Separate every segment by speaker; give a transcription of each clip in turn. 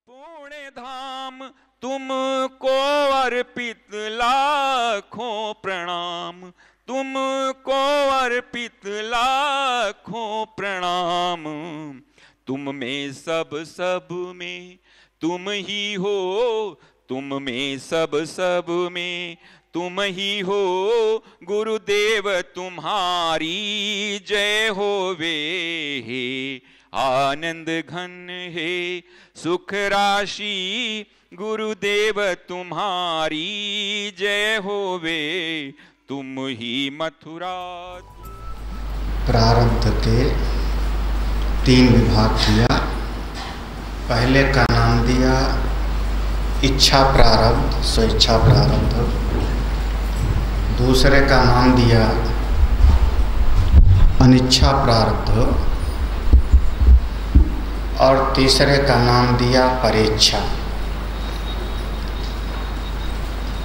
Speaker 1: पुण्य धाम तुमको अर्पित लाखों प्रणाम, तुमको अर्पित लाखों प्रणाम। तुम में सब में तुम ही हो, तुम में सब में तुम ही हो। गुरुदेव तुम्हारी जय होवे, आनंद घन है सुख राशि। गुरुदेव तुम्हारी जय होवे, तुम ही मथुरा।
Speaker 2: प्रारब्ध के 3 विभाग किया। पहले का नाम दिया इच्छा प्रारब्ध, स्वेच्छा प्रारब्ध। दूसरे का नाम दिया अनिच्छा प्रारब्ध और तीसरे का नाम दिया परेच्छा।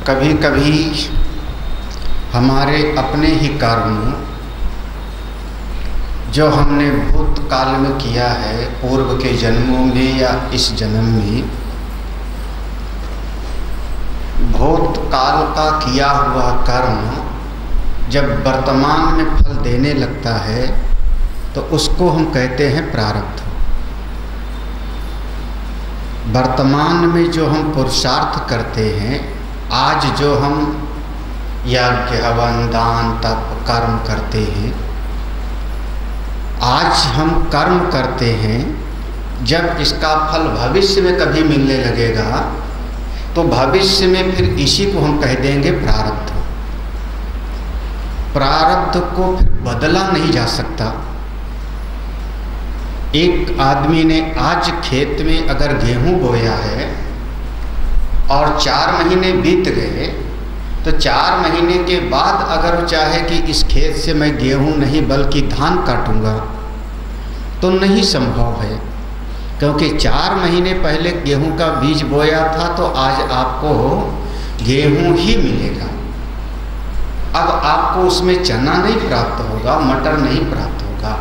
Speaker 2: कभी कभी हमारे अपने ही कर्म जो हमने भूतकाल में किया है, पूर्व के जन्मों में या इस जन्म में, भूतकाल का किया हुआ कर्म जब वर्तमान में फल देने लगता है तो उसको हम कहते हैं प्रारब्ध। वर्तमान में जो हम पुरुषार्थ करते हैं, आज जो हम यज्ञ हवन दान तप कर्म करते हैं, आज हम कर्म करते हैं, जब इसका फल भविष्य में कभी मिलने लगेगा तो भविष्य में फिर इसी को हम कह देंगे प्रारब्ध। प्रारब्ध को फिर बदला नहीं जा सकता। एक आदमी ने आज खेत में अगर गेहूं बोया है और 4 महीने बीत गए, तो 4 महीने के बाद अगर वो चाहे कि इस खेत से मैं गेहूं नहीं बल्कि धान काटूंगा तो नहीं संभव है, क्योंकि 4 महीने पहले गेहूं का बीज बोया था तो आज आपको गेहूं ही मिलेगा। अब आपको उसमें चना नहीं प्राप्त होगा, मटर नहीं प्राप्त होगा।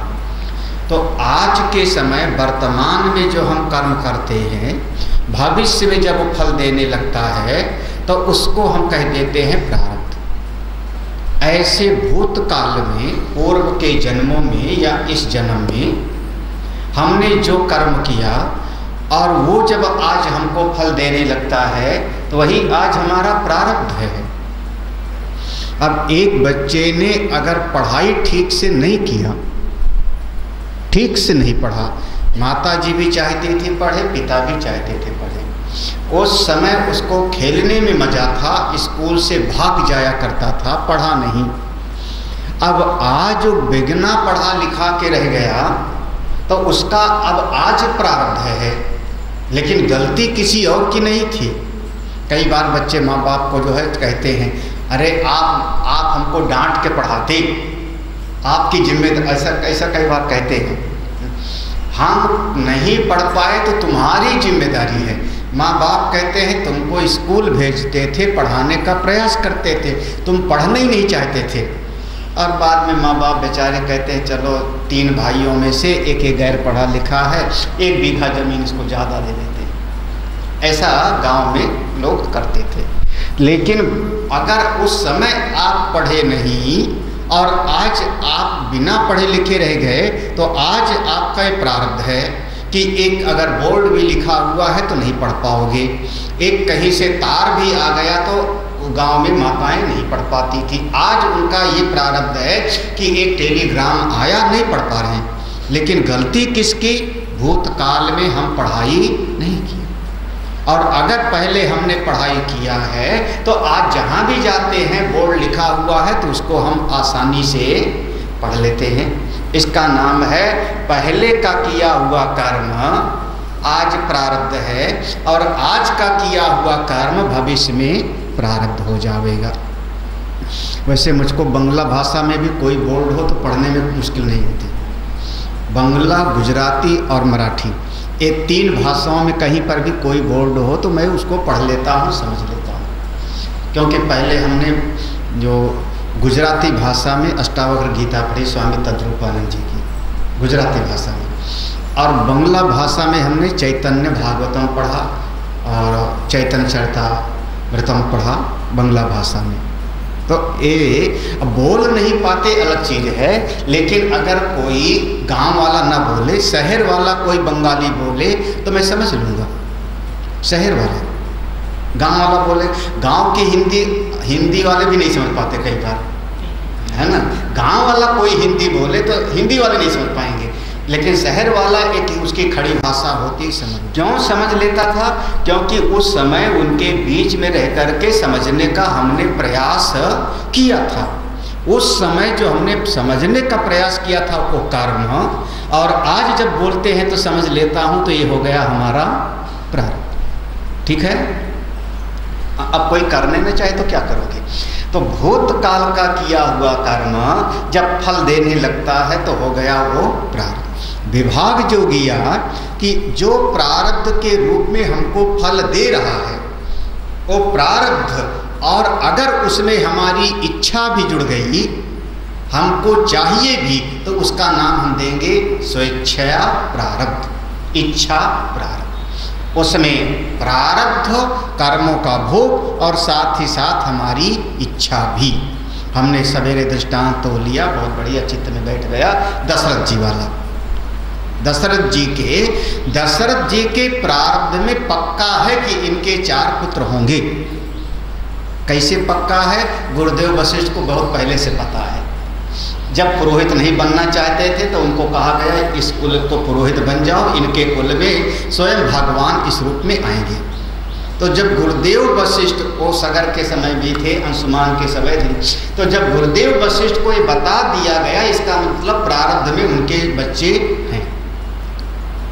Speaker 2: तो आज के समय वर्तमान में जो हम कर्म करते हैं, भविष्य में जब वो फल देने लगता है तो उसको हम कह देते हैं प्रारब्ध। ऐसे भूतकाल में, पूर्व के जन्मों में या इस जन्म में हमने जो कर्म किया और वो जब आज हमको फल देने लगता है तो वही आज हमारा प्रारब्ध है। अब एक बच्चे ने अगर पढ़ाई ठीक से नहीं किया, ठीक से नहीं पढ़ा, माता जी भी चाहती थी पढ़े, पिता भी चाहते थे पढ़े, उस समय उसको खेलने में मजा था, स्कूल से भाग जाया करता था, पढ़ा नहीं। अब आज जो बिगना पढ़ा लिखा के रह गया तो उसका अब आज प्रारब्ध है, लेकिन गलती किसी और की नहीं थी। कई बार बच्चे माँ बाप को जो है कहते हैं, अरे आप हमको डांट के पढ़ाते, आपकी जिम्मेदारी, ऐसा कई बार कहते हैं। हम नहीं पढ़ पाए तो तुम्हारी जिम्मेदारी है। माँ बाप कहते हैं तुमको स्कूल भेजते थे, पढ़ाने का प्रयास करते थे, तुम पढ़ना ही नहीं चाहते थे। और बाद में माँ बाप बेचारे कहते हैं चलो 3 भाइयों में से एक गैर पढ़ा लिखा है, 1 बीघा ज़मीन इसको ज़्यादा दे देते हैं। ऐसा गांव में लोग करते थे। लेकिन अगर उस समय आप पढ़े नहीं और आज आप बिना पढ़े लिखे रह गए तो आज आपका ये प्रारब्ध है कि एक अगर बोर्ड भी लिखा हुआ है तो नहीं पढ़ पाओगे, एक कहीं से तार भी आ गया तो गांव में माताएं नहीं पढ़ पाती थी। आज उनका ये प्रारब्ध है कि एक टेलीग्राम आया, नहीं पढ़ पा रहे हैं। लेकिन गलती किसकी? भूतकाल में हम पढ़ाई नहीं की। और अगर पहले हमने पढ़ाई किया है तो आज जहाँ भी जाते हैं बोर्ड लिखा हुआ है तो उसको हम आसानी से पढ़ लेते हैं। इसका नाम है पहले का किया हुआ कर्म आज प्रारब्ध है, और आज का किया हुआ कर्म भविष्य में प्रारब्ध हो जाएगा। वैसे मुझको बांग्ला भाषा में भी कोई बोर्ड हो तो पढ़ने में मुश्किल नहीं होती। बांग्ला, गुजराती और मराठी, ये 3 भाषाओं में कहीं पर भी कोई बोर्ड हो तो मैं उसको पढ़ लेता हूँ, समझ लेता हूँ। क्योंकि पहले हमने जो गुजराती भाषा में अष्टावक्र गीता पढ़ी स्वामी तद्रूपानंद जी की, गुजराती भाषा में, और बंगला भाषा में हमने चैतन्य भागवतम पढ़ा और चैतन्य चरितामृतम पढ़ा बंगला भाषा में। तो ये बोल नहीं पाते अलग चीज़ है, लेकिन अगर कोई गांव वाला ना बोले, शहर वाला कोई बंगाली बोले तो मैं समझ लूँगा। शहर वाला, गांव वाला बोले, गांव की हिंदी वाले भी नहीं समझ पाते कई बार, है ना। गांव वाला कोई हिंदी बोले तो हिंदी वाले नहीं समझ पाएंगे, लेकिन शहर वाला एक उसकी खड़ी भाषा होती समझ। क्यों समझ लेता था? क्योंकि उस समय उनके बीच में रह करके समझने का हमने प्रयास किया था। उस समय जो हमने समझने का प्रयास किया था वो कर्म, और आज जब बोलते हैं तो समझ लेता हूँ, तो ये हो गया हमारा प्रारब्ध। ठीक है, अब कोई करने न चाहे तो क्या करोगे? तो भूतकाल का किया हुआ कर्म जब फल देने लगता है तो हो गया वो प्रारब्ध। विभाग जो किया कि जो प्रारब्ध के रूप में हमको फल दे रहा है वो प्रारब्ध, और अगर उसमें हमारी इच्छा भी जुड़ गई, हमको चाहिए भी, तो उसका नाम हम देंगे स्वेच्छया प्रारब्ध, इच्छा प्रारब्ध। उसमें प्रारब्ध कर्मों का भोग और साथ ही साथ हमारी इच्छा भी। हमने सवेरे दृष्टांत तो लिया, बहुत बढ़िया चित्त में बैठ गया, दशरथ जी वाला। दशरथ जी के प्रारब्ध में पक्का है कि इनके 4 पुत्र होंगे। कैसे पक्का है? गुरुदेव वशिष्ठ को बहुत पहले से पता है। जब पुरोहित नहीं बनना चाहते थे तो उनको कहा गया इस कुल को पुरोहित बन जाओ, इनके कुल में स्वयं भगवान इस रूप में आएंगे। तो जब गुरुदेव वशिष्ठ को सगर के समय भी थे, अंशुमान के समय थे, तो जब गुरुदेव वशिष्ठ को ये बता दिया गया, इसका मतलब प्रारब्ध में उनके बच्चे हैं।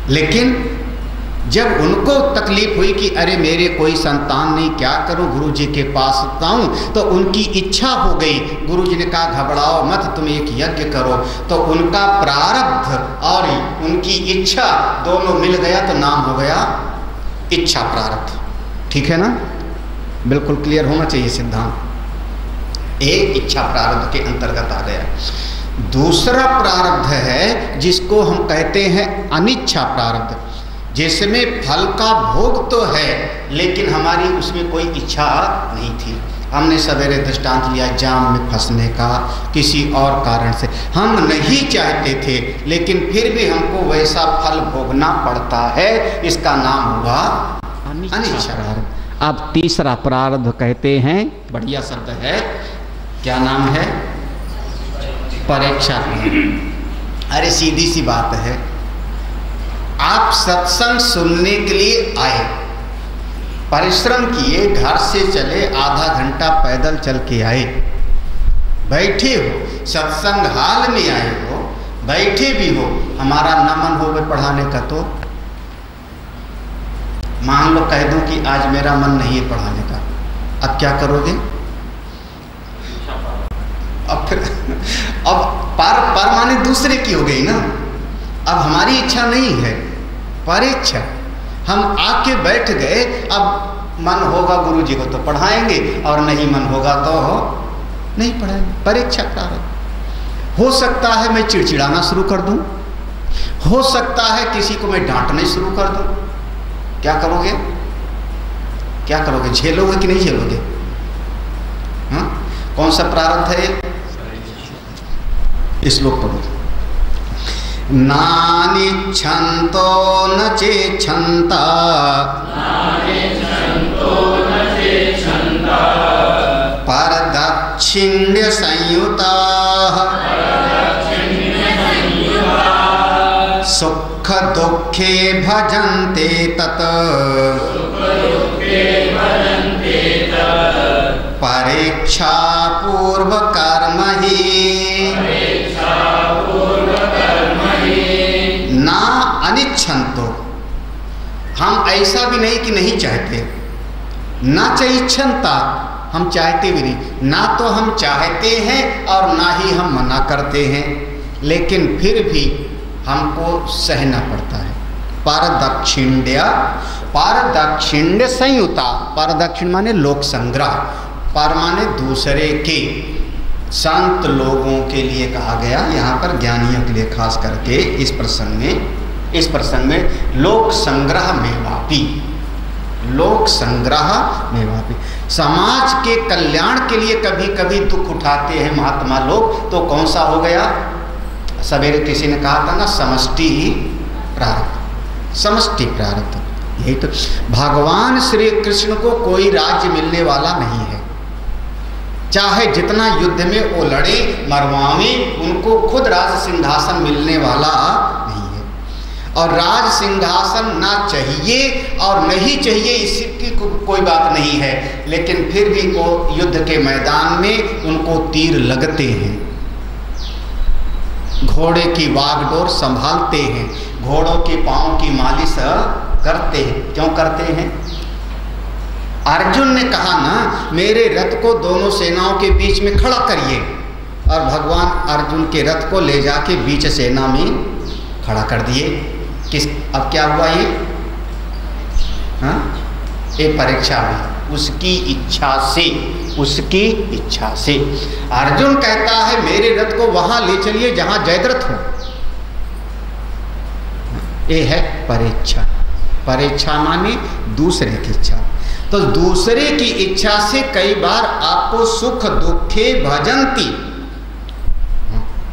Speaker 2: लेकिन जब उनको तकलीफ हुई कि अरे मेरे कोई संतान नहीं, क्या करूं, गुरु जी के पास आऊं, तो उनकी इच्छा हो गई। गुरु जी ने कहा घबराओ मत, तुम एक यज्ञ करो। तो उनका प्रारब्ध और उनकी इच्छा दोनों मिल गया तो नाम हो गया इच्छा प्रारब्ध। ठीक है ना, बिल्कुल क्लियर होना चाहिए सिद्धांत। एक इच्छा प्रारब्ध के अंतर्गत आ गया। दूसरा प्रारब्ध है जिसको हम कहते हैं अनिच्छा प्रारब्ध, जिसमें फल का भोग तो है लेकिन हमारी उसमें कोई इच्छा नहीं थी। हमने सवेरे दृष्टांत लिया जाम में फंसने का, किसी और कारण से हम नहीं चाहते थे लेकिन फिर भी हमको वैसा फल भोगना पड़ता है, इसका नाम हुआ अनिच्छा प्रारब्ध। अब तीसरा प्रारब्ध कहते हैं, बढ़िया शब्द है, क्या नाम है? परीक्षा। अरे सीधी सी बात है, आप सत्संग सुनने के लिए आए, परिश्रम किए, घर से चले, आधा घंटा पैदल चल के आए, बैठे हो, सत्संग हाल में आए हो, बैठे भी हो, हमारा न मन हो गए पढ़ाने का, तो मान लो कह दूं कि आज मेरा मन नहीं है पढ़ाने का, अब क्या करोगे? अब फिर अब पर माने दूसरे की हो गई ना, अब हमारी इच्छा नहीं है, परीक्षा। हम आके बैठ गए, अब मन होगा गुरु जी को तो पढ़ाएंगे और नहीं मन होगा तो नहीं पढ़ाएंगे। परीक्षा प्रारब्ध। हो सकता है मैं चिड़चिड़ाना शुरू कर दूं, हो सकता है किसी को मैं डांटने शुरू कर दूं। क्या करोगे? क्या करोगे? झेलोगे कि नहीं झेलोगे? हाँ, कौन सा प्रारब्ध है? इस श्लोक पढ़ो। नानिच्छन्तो न चेच्छन्ता परदक्षिण्य संयुताः सुख दुःखे भजन्ते तत् परीक्षा पूर्व कर्म ही ना अनिच्छन्तो। हम ऐसा भी नहीं कि नहीं चाहते, ना चाहिच्छन्ता, हम चाहते भी नहीं, ना तो हम चाहते हैं और ना ही हम मना करते हैं, लेकिन फिर भी हमको सहना पड़ता है। पारदक्षिण्य संयुता, पारदक्षिण माने लोक संग्रह, पर माने दूसरे के, संत लोगों के लिए कहा गया, यहाँ पर ज्ञानियों के लिए खास करके इस प्रसंग में इस प्रसंग में लोक संग्रह में वापी, लोक संग्रह में वापी। समाज के कल्याण के लिए कभी कभी दुख उठाते हैं महात्मा लोग, तो कौन सा हो गया? सवेरे किसी ने कहा था ना, समष्टि प्रारब्ध, समष्टि प्रारब्ध। यही तो भगवान श्री कृष्ण को कोई राज्य मिलने वाला नहीं है, चाहे जितना युद्ध में वो लड़े मरवावे, उनको खुद राज सिंहासन मिलने वाला नहीं है। और राज सिंहासन ना चाहिए और नहीं चाहिए इसकी कोई बात नहीं है, लेकिन फिर भी वो युद्ध के मैदान में उनको तीर लगते हैं, घोड़े की बागडोर संभालते हैं, घोड़ों के पांव की मालिश करते हैं। क्यों करते हैं? अर्जुन ने कहा ना, मेरे रथ को दोनों सेनाओं के बीच में खड़ा करिए, और भगवान अर्जुन के रथ को ले जाके बीच सेना में खड़ा कर दिए। अब क्या हुआ ये? हाँ, ये परीक्षा हुई उसकी इच्छा से, उसकी इच्छा से। अर्जुन कहता है मेरे रथ को वहां ले चलिए जहां जयद्रथ हो। ये है परीक्षा। परीक्षा माने दूसरे की इच्छा। तो दूसरे की इच्छा से कई बार आपको सुख दुखे भजंती,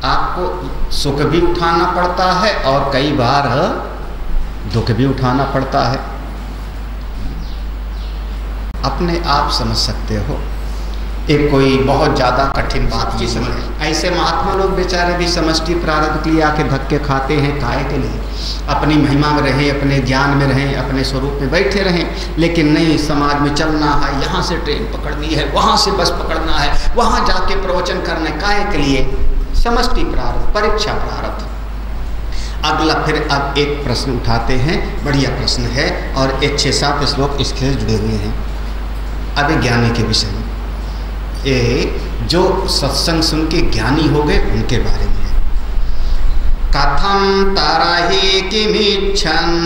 Speaker 2: आपको सुख भी उठाना पड़ता है और कई बार दुख भी उठाना पड़ता है। अपने आप समझ सकते हो, एक कोई बहुत ज़्यादा कठिन बात की समझ। ऐसे महात्मा लोग बेचारे भी समष्टि प्रारब्ध के लिए आके धक्के खाते हैं। काहे के लिए? अपनी महिमा में रहें, अपने ज्ञान में रहें, अपने स्वरूप में बैठे रहें, लेकिन नहीं, समाज में चलना है, यहाँ से ट्रेन पकड़नी है, वहाँ से बस पकड़ना है, वहाँ जाके प्रवचन करना है। काहे के लिए? समष्टि प्रारब्ध, परीक्षा प्रारब्ध। अगला फिर अब एक प्रश्न उठाते हैं, बढ़िया प्रश्न है, और एक 6-7 श्लोक इसके जुड़े हुए हैं। अब ज्ञानी के विषय में, ये जो सत्संग सुन के ज्ञानी हो गए उनके बारे में है। कथम तरहि किमिच्छन्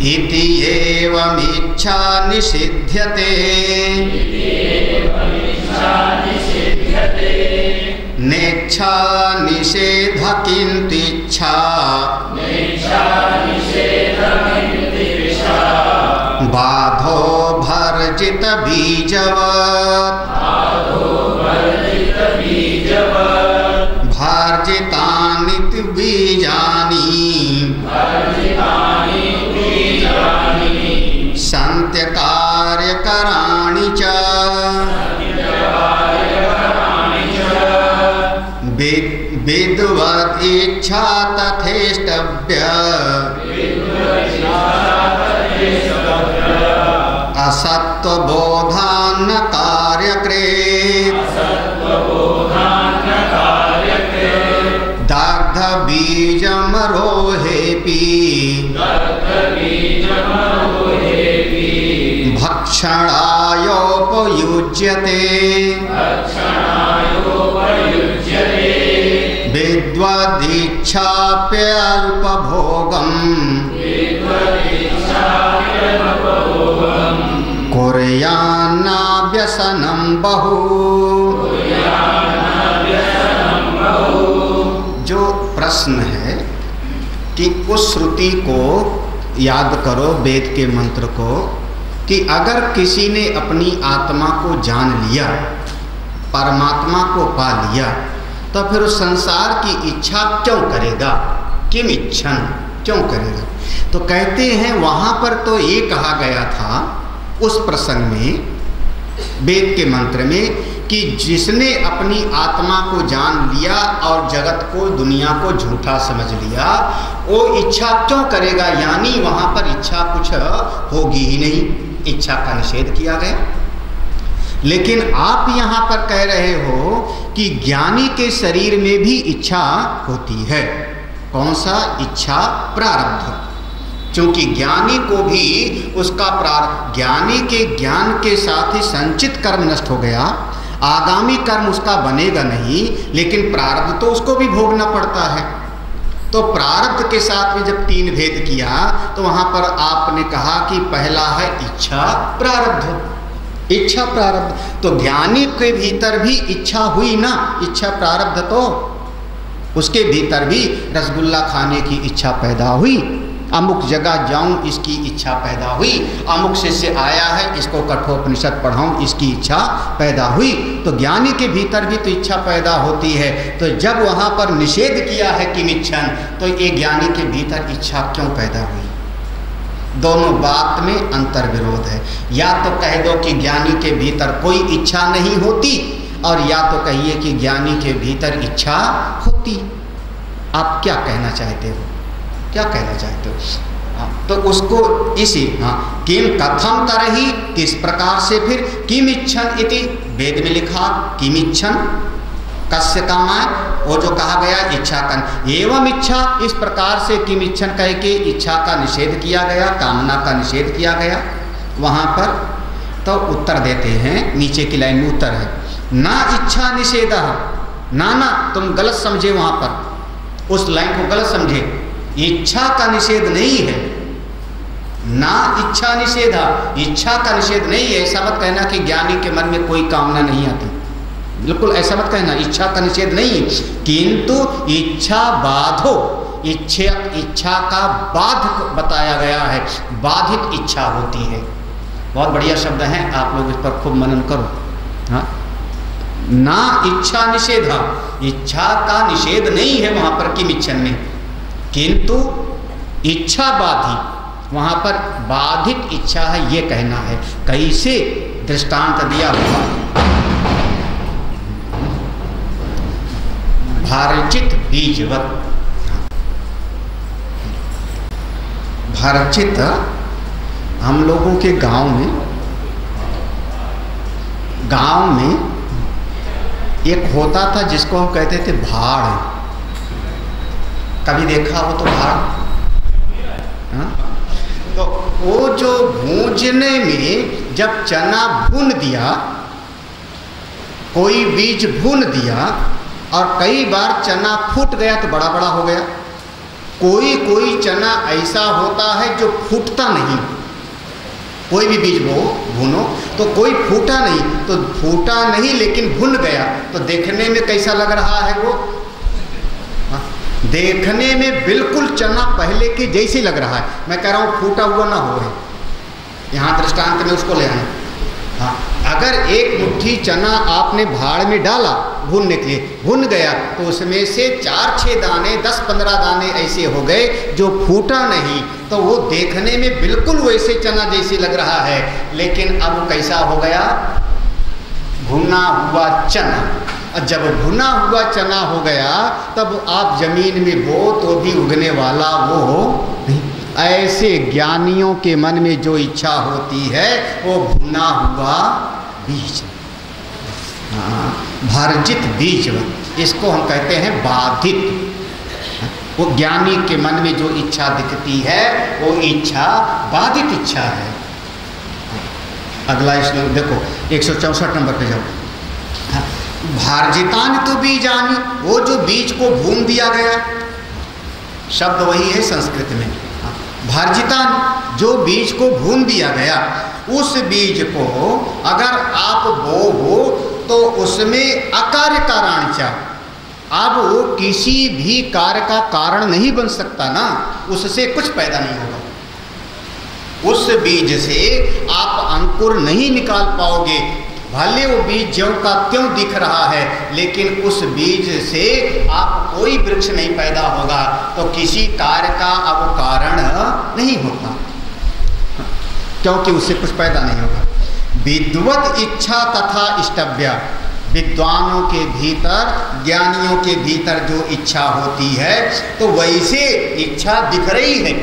Speaker 2: इति एवमिच्छा निषिध्यते नेच्छा निषेध किंतिच्छा बाधो भर्जित बीजवत् भर्जितानि बीजानि सन्त्य कार्यकराणि च विद्वद् इच्छा तथेष्टव्य असत्वबोधान्न कार्यकृत् दग्ध बीजमरोहेऽपि भक्षणायोपयुज्यते विद्वदिच्छाप्यल्पभोगम् कुर्यान्नाव्यसनं बहु। जो प्रश्न है कि उस श्रुति को याद करो, वेद के मंत्र को, कि अगर किसी ने अपनी आत्मा को जान लिया, परमात्मा को पा लिया, तो फिर उस संसार की इच्छा क्यों करेगा? किम इच्छन, क्यों करेगा? तो कहते हैं वहाँ पर तो ये कहा गया था उस प्रसंग में, वेद के मंत्र में, कि जिसने अपनी आत्मा को जान लिया और जगत को, दुनिया को झूठा समझ लिया, वो इच्छा क्यों करेगा? यानी वहाँ पर इच्छा कुछ होगी ही नहीं, इच्छा का निषेध किया गया। लेकिन आप यहाँ पर कह रहे हो कि ज्ञानी के शरीर में भी इच्छा होती है। कौन सा? इच्छा प्रारब्ध। क्योंकि ज्ञानी को भी उसका प्रारब्ध, ज्ञानी के ज्ञान के साथ ही संचित कर्म नष्ट हो गया, आगामी कर्म उसका बनेगा नहीं, लेकिन प्रारब्ध तो उसको भी भोगना पड़ता है। तो प्रारब्ध के साथ में जब 3 भेद किया, तो वहाँ पर आपने कहा कि पहला है इच्छा प्रारब्ध, इच्छा प्रारब्ध। तो ज्ञानी के भीतर भी इच्छा हुई ना, इच्छा प्रारब्ध। तो उसके भीतर भी रसगुल्ला खाने की इच्छा पैदा हुई, अमुक जगह जाऊं इसकी इच्छा पैदा हुई, अमुक शिष्य आया है इसको कठोपनिषद पढ़ाऊं इसकी इच्छा पैदा हुई। तो ज्ञानी के भीतर भी तो इच्छा पैदा होती है। तो जब वहाँ पर निषेध किया है किमिच्छन, तो ये ज्ञानी के भीतर इच्छा क्यों पैदा हुई? दोनों बात में अंतर विरोध है। या तो कह दो कि ज्ञानी के भीतर कोई इच्छा नहीं होती, और या तो कहिए कि ज्ञानी के भीतर इच्छा होती। आप क्या कहना चाहते हो? क्या कहना चाहते हो? तो उसको इसी किम कथम तरही, किस प्रकार से फिर किमिच्छन इति वेद में लिखा किमिच्छन कस्य कामाय, वो जो कहा गया इच्छा का एवं इच्छा, इस प्रकार से किमिच्छन कह के इच्छा का निषेध किया गया, कामना का निषेध किया गया। वहाँ पर तो उत्तर देते हैं, नीचे की लाइन में उत्तर है, ना इच्छा निषेध, ना तुम गलत समझे, वहाँ पर उस लाइन को गलत समझे। इच्छा का निषेध नहीं है, ना इच्छा निषेध, इच्छा का निषेध नहीं है। ऐसा मत कहना कि ज्ञानी के मन में कोई कामना नहीं आती, बिल्कुल ऐसा मत कहना, इच्छा का निषेध नहीं है। किंतु इच्छा बाधो, इच्छा का बाध बताया गया है, बाधित इच्छा होती है। बहुत बढ़िया शब्द है, आप लोग इस पर खूब मनन करो। हाँ, ना इच्छा निषेध, इच्छा का निषेध नहीं है वहाँ पर किमिच्छन में, किंतु इच्छा बाधी, वहाँ पर बाधित इच्छा है, ये कहना है। कैसे? दृष्टांत दिया हुआ, भारचित बीजवत। भारचित हम लोगों के गांव में एक होता था जिसको हम कहते थे भाड़। कभी देखा हो तो भाड़? तो वो जो भूंजने में जब चना भून दिया, कोई बीज भून दिया और कई बार चना फूट गया तो बड़ा बड़ा हो गया। कोई चना ऐसा होता है जो फूटता नहीं, कोई भी बीज वो भूनो तो कोई फूटा नहीं, तो फूटा नहीं लेकिन भुन गया, तो देखने में कैसा लग रहा है वो? देखने में बिल्कुल चना पहले के जैसे लग रहा है। मैं कह रहा हूँ फूटा हुआ ना हो, यहाँ दृष्टांत में उसको ले आए। हाँ, अगर एक मुट्ठी चना आपने भाड़ में डाला भूनने के लिए, भुन गया, तो उसमें से 4-6 दाने, 10-15 दाने ऐसे हो गए जो फूटा नहीं, तो वो देखने में बिल्कुल वैसे चना जैसे लग रहा है, लेकिन अब कैसा हो गया? भुना हुआ चना। और जब भुना हुआ चना हो गया तब आप जमीन में बो तो भी उगने वाला वो नहीं। ऐसे ज्ञानियों के मन में जो इच्छा होती है वो भुना हुआ बीज, भर्जित बीज, इसको हम कहते हैं बाधित। वो ज्ञानी के मन में जो इच्छा दिखती है वो इच्छा बाधित इच्छा है। अगला श्लोक देखो, 164 नंबर पे जाओ। भारजितान तो बीजानी, वो जो बीज को भून दिया गया, शब्द वही है संस्कृत में। भारजितान, जो बीज को भून दिया गया, उस बीज को अगर आप बोओ तो उसमें अकार्य कारणचा, अब वो किसी भी कार्य का कारण नहीं बन सकता ना, उससे कुछ पैदा नहीं होगा। उस बीज से आप अंकुर नहीं निकाल पाओगे, भले वो बीज ज्यों का त्यों दिख रहा है, लेकिन उस बीज से आप कोई वृक्ष नहीं पैदा होगा, तो किसी कार्य का अब कारण नहीं होता, क्योंकि उससे कुछ पैदा नहीं होगा। विद्वत इच्छा तथा इष्टव्य, विद्वानों के भीतर, ज्ञानियों के भीतर जो इच्छा होती है तो वैसे इच्छा दिख रही है।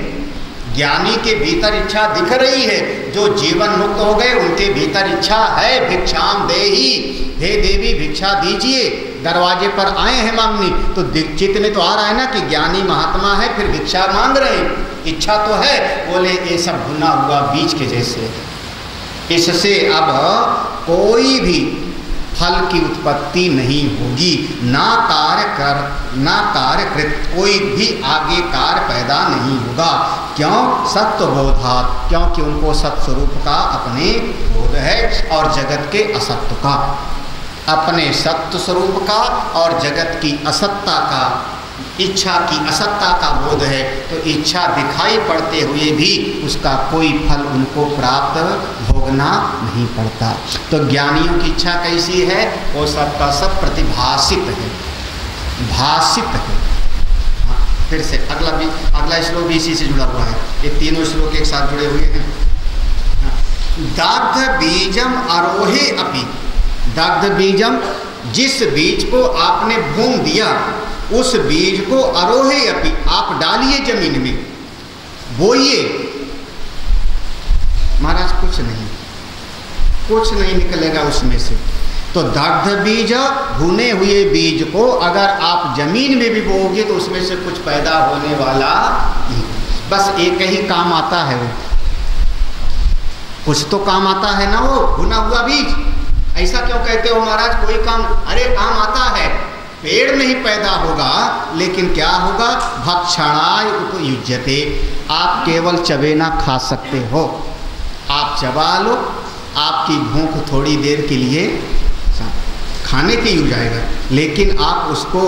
Speaker 2: ज्ञानी के भीतर इच्छा दिख रही है, जो जीवन मुक्त हो गए उनके भीतर इच्छा है। भिक्षाम देही, हे देवी भिक्षा दीजिए, दरवाजे पर आए हैं मांगनी, तो चित्त में तो आ रहा है ना कि ज्ञानी महात्मा है, फिर भिक्षा मांग रहे हैं, इच्छा तो है। बोले ये सब भुना हुआ बीज के जैसे, इससे अब कोई भी फल की उत्पत्ति नहीं होगी, ना कार्य कृत, कोई भी आगे कार्य पैदा नहीं होगा। क्यों? सत्व बोधात, क्योंकि उनको सत्स्वरूप का अपने बोध है और जगत के असत्व का, अपने सत्य स्वरूप का और जगत की असत्ता का इच्छा की असत्ता का बोध है, तो इच्छा दिखाई पड़ते हुए भी उसका कोई फल उनको प्राप्त भोगना नहीं पड़ता। तो ज्ञानियों की इच्छा कैसी है? वो सबका सब प्रतिभासित है, भाषित है। हाँ, फिर से अगला श्लोक भी इसी से जुड़ा हुआ है। ये तीनों श्लोक एक साथ जुड़े हुए हैं। दग्ध बीजम आरोहे अपि, दग्ध बीजम, जिस बीज को आपने भून दिया उस बीज को आरोहे अपि, आप डालिए जमीन में, बोइए, महाराज कुछ नहीं निकलेगा उसमें से। तो दग्ध बीज, भुने हुए बीज को अगर आप जमीन में भी बोओगे तो उसमें से कुछ पैदा होने वाला नहीं। बस एक ही काम आता है, वो कुछ तो काम आता है ना, वो भुना हुआ बीज। ऐसा क्यों कहते हो महाराज? कोई काम, अरे काम आता है, पेड़ नहीं पैदा होगा लेकिन क्या होगा? भक्षणाय उपयुज्यते, आप केवल चबेना खा सकते हो, आप चबा लो, आपकी भूख थोड़ी देर के लिए खाने के यूज आएगा, लेकिन आप उसको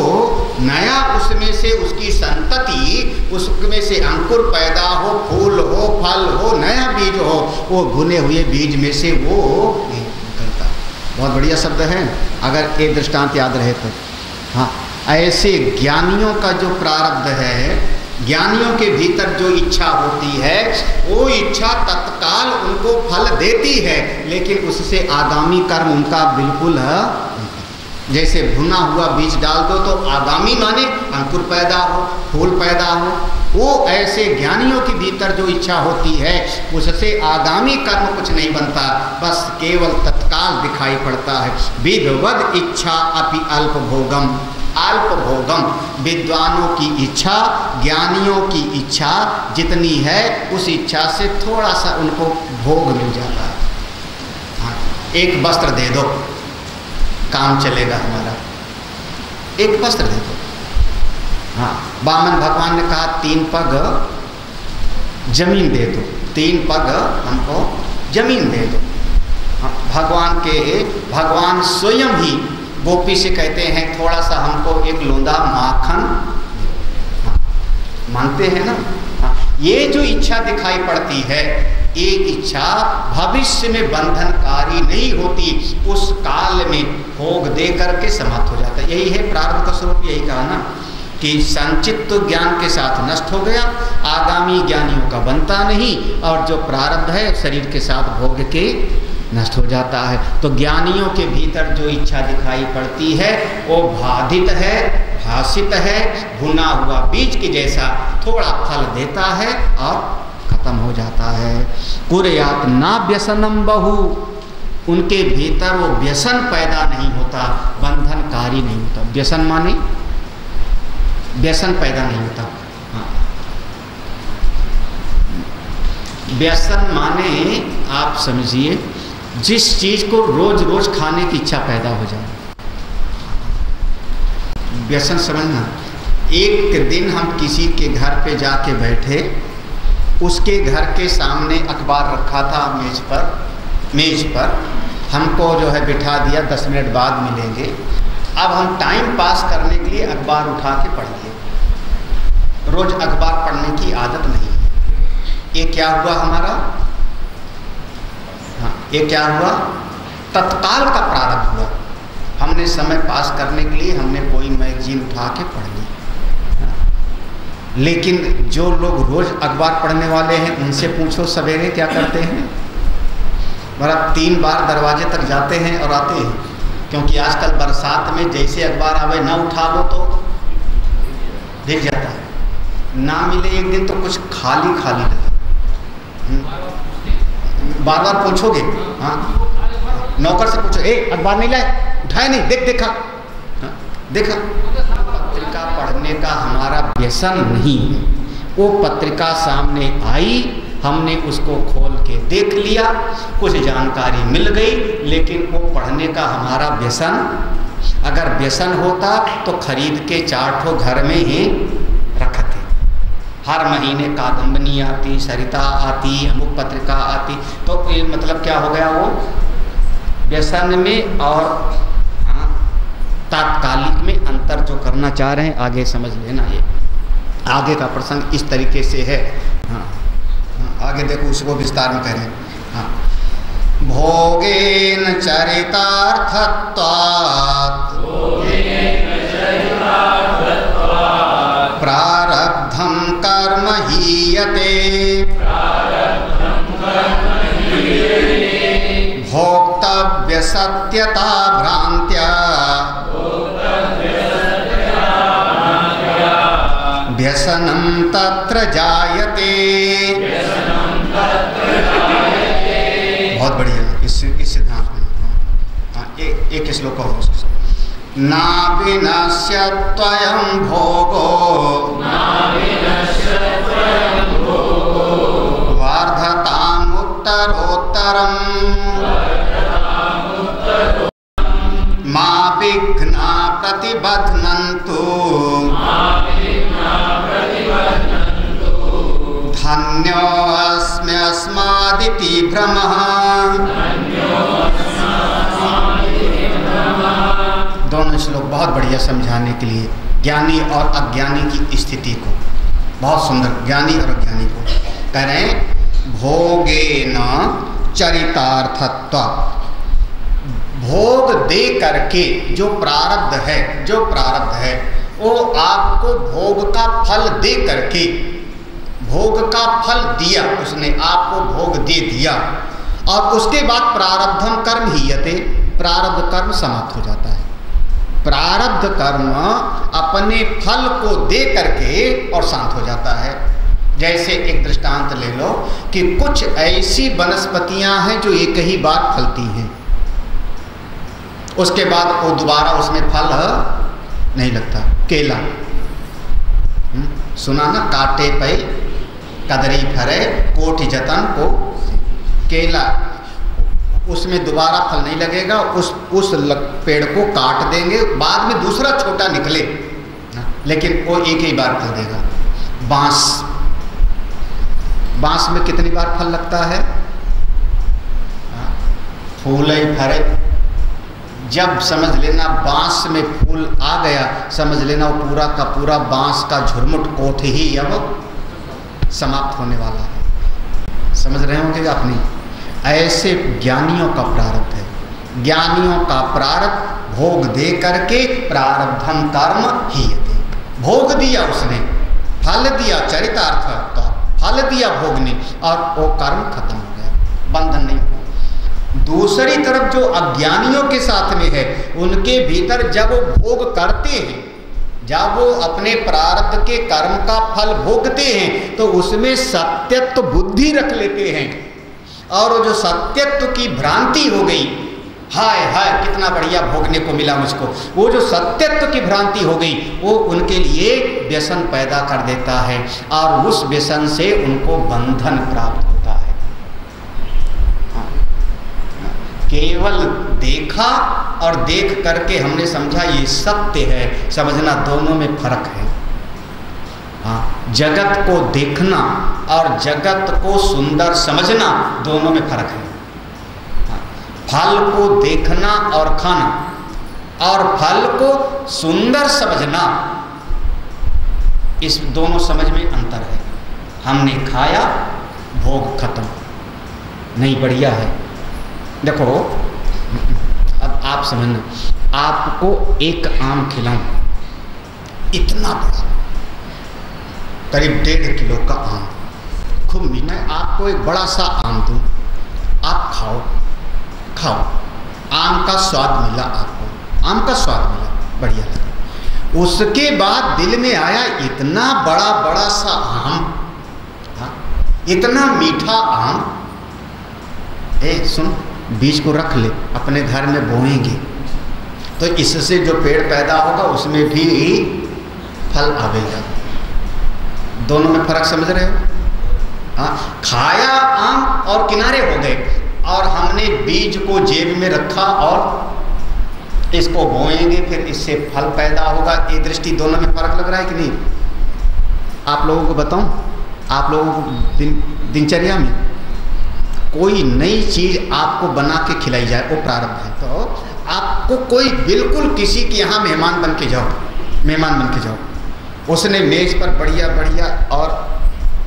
Speaker 2: नया, उसमें से उसकी संतति, उसमें से अंकुर पैदा हो, फूल हो, फल हो, नया बीज हो, वो भुने हुए बीज में से वो नहीं निकलता। बहुत बढ़िया शब्द है, अगर ये दृष्टांत याद रहे तो। हाँ, ऐसे ज्ञानियों का जो प्रारब्ध है, ज्ञानियों के भीतर जो इच्छा होती है, वो इच्छा तत्काल उनको फल देती है, लेकिन उससे आगामी कर्म उनका बिल्कुल जैसे भुना हुआ बीज डाल दो तो आगामी माने अंकुर पैदा हो, फूल पैदा हो। वो ऐसे ज्ञानियों के भीतर जो इच्छा होती है उससे आगामी कर्म कुछ नहीं बनता, बस केवल तत्काल दिखाई पड़ता है। विद्वद इच्छा अपि अल्प भोगम, अल्प भोगम, विद्वानों की इच्छा, ज्ञानियों की इच्छा जितनी है उस इच्छा से थोड़ा सा उनको भोग मिल जाता है। हाँ, एक वस्त्र दे दो, काम चलेगा हमारा, एक वस्त्र दे दो। हाँ, वामन भगवान ने कहा 3 पग जमीन दे दो, 3 पग हमको जमीन दे दो। हाँ, भगवान स्वयं ही गोपी से कहते हैं थोड़ा सा हमको एक लोंदा माखन। हाँ, मानते हैं ना। हाँ, ये जो इच्छा दिखाई पड़ती है, एक इच्छा भविष्य में बंधनकारी नहीं होती, उस काल में भोग दे करके समाप्त हो जाता है। यही है प्रारब्ध का स्वरूप। यही कहा ना कि संचित तो ज्ञान के साथ नष्ट हो गया, आगामी ज्ञानियों का बनता नहीं, और जो प्रारब्ध है शरीर के साथ भोग के नष्ट हो जाता है। तो ज्ञानियों के भीतर जो इच्छा दिखाई पड़ती है वो बाधित है, भाषित है, भुना हुआ बीज के जैसा थोड़ा फल देता है और खत्म हो जाता है। कुर्यात ना व्यसनम बहु, उनके भीतर वो व्यसन पैदा नहीं होता, बंधनकारी नहीं होता। व्यसन माने व्यसन पैदा नहीं होता। हाँ, व्यसन माने आप समझिए जिस चीज को रोज रोज खाने की इच्छा पैदा हो जाए, व्यसन समझना। एक दिन हम किसी के घर पे जाके बैठे, उसके घर के सामने अखबार रखा था मेज पर हमको जो है बिठा दिया, 10 मिनट बाद मिलेंगे। अब हम टाइम पास करने के लिए अखबार उठा के पढ़ लिए। रोज अखबार पढ़ने की आदत नहीं है। ये क्या हुआ हमारा? हाँ, ये क्या हुआ? तत्काल का प्रारब्ध हुआ। हमने समय पास करने के लिए हमने कोई मैगजीन उठा के पढ़ ली। लेकिन जो लोग रोज अखबार पढ़ने वाले हैं उनसे पूछो सवेरे क्या करते हैं। बराबर 3 बार दरवाजे तक जाते हैं और आते हैं, क्योंकि आजकल बरसात में जैसे अखबार आवे ना उठा लो तो दिख जाता है, ना मिले एक दिन तो कुछ खाली खाली लगे। बार बार पूछोगे, हाँ नौकर से पूछो, अखबार नहीं लाए, उठाए नहीं, देखा। हाँ, देखा। पत्रिका पढ़ने का हमारा व्यसन नहीं है। वो पत्रिका सामने आई, हमने उसको खोल के देख लिया, कुछ जानकारी मिल गई, लेकिन वो पढ़ने का हमारा व्यसन, अगर व्यसन होता तो खरीद के 4 ठो घर में ही रखते। हर महीने कादम्बनी आती, सरिता आती, अमुक पत्रिका आती, तो ये मतलब क्या हो गया? वो व्यसन में और तात्कालिक में अंतर अंतर जो करना चाह रहे हैं आगे समझ लेना। ये आगे का प्रसंग इस तरीके से है। हाँ, आगे देखो उसको विस्तार में कह रहे हैं। हाँ, भोगेन चरितार्थत्वात् प्रारब्धं कर्म हीयते भोक्तव्य सत्यता भ्रांत्या व्यसनं तत्र जायते। बहुत बढ़िया इस सिद्धांत में। हाँ, एक श्लोक और ना विनश्यत्वयं भोगो वार्धतामुत्तरोत्तरम् मा विघ्ना प्रतिबध्नन्तु धन्योऽस्म्यस्मादिति भ्रमः। दोनों श्लोक बहुत बढ़िया समझाने के लिए ज्ञानी और अज्ञानी की स्थिति को, बहुत सुंदर, ज्ञानी और अज्ञानी को कह रहे हैं। भोगेन चरितार्थत्व, भोग दे करके जो प्रारब्ध है वो आपको भोग का फल दे करके, भोग का फल दिया उसने, आपको भोग दे दिया और उसके बाद प्रारब्धम कर्म हीयते, प्रारब्ध कर्म समाप्त हो जाता है। प्रारब्ध कर्म अपने फल को दे करके और शांत हो जाता है। जैसे एक दृष्टांत ले लो कि कुछ ऐसी वनस्पतियां हैं जो एक ही बार फलती हैं, उसके बाद वो दोबारा उसमें फल नहीं लगता। केला सुना ना, काटे पे कदरी फरे कोटि जतन को, केला उसमें दोबारा फल नहीं लगेगा, उस पेड़ को काट देंगे, बाद में दूसरा छोटा निकले, लेकिन वो एक ही बार फल देगा। बांस में कितनी बार फल लगता है? फूल ही फरे, जब समझ लेना बांस में फूल आ गया, समझ लेना वो पूरा का पूरा बांस का झुरमुट कोट ही अब समाप्त होने वाला है। समझ रहे होंगे अपनी? ऐसे ज्ञानियों का प्रारब्ध है। ज्ञानियों का प्रारब्ध भोग दे करके प्रारब्धम कर्म हीयते, भोग दिया उसने, फल दिया, चरितार्थ तो फल दिया भोग ने, और वो कर्म खत्म हो गया, बंधन नहीं। दूसरी तरफ जो अज्ञानियों के साथ में है, उनके भीतर जब वो भोग करते हैं, जब वो अपने प्रारब्ध के कर्म का फल भोगते हैं, तो उसमें सत्यत्व बुद्धि रख लेते हैं, और वो जो सत्यत्व की भ्रांति हो गई, हाय हाय कितना बढ़िया भोगने को मिला मुझको, वो जो सत्यत्व की भ्रांति हो गई, वो उनके लिए व्यसन पैदा कर देता है, और उस व्यसन से उनको बंधन प्राप्त होता है। केवल देखा और देख करके हमने समझा ये सत्य है, समझना दोनों में फर्क है। हाँ, जगत को देखना और जगत को सुंदर समझना, दोनों में फर्क है। हाँ, फल को देखना और खाना, और फल को सुंदर समझना, इस दोनों समझ में अंतर है। हमने खाया, भोग खत्म, नहीं बढ़िया है। देखो अब आप समझना, आपको एक आम खिलाऊं, इतना बड़ा करीब 1.5 किलो का आम, खूब मैं आपको एक बड़ा सा आम दूं, आप खाओ, आम का स्वाद मिला, आपको आम का स्वाद मिला, बढ़िया लगा। उसके बाद दिल में आया इतना बड़ा सा आम, इतना मीठा आम, सुन बीज को रख ले, अपने घर में बोएंगे तो इससे जो पेड़ पैदा होगा उसमें भी फल आवेगा। दोनों में फर्क समझ रहे हो? हाँ, खाया आम और किनारे हो गए, और हमने बीज को जेब में रखा और इसको बोएंगे, फिर इससे फल पैदा होगा। ये दृष्टि दोनों में फर्क लग रहा है कि नहीं? आप लोगों को बताऊं, आप लोगों को दिनचर्या में कोई नई चीज आपको बना के खिलाई जाए, वो प्रारब्ध है। तो आपको कोई बिल्कुल किसी के यहाँ मेहमान बन के जाओ, मेहमान बन के जाओ। उसने मेज पर बढ़िया बढ़िया और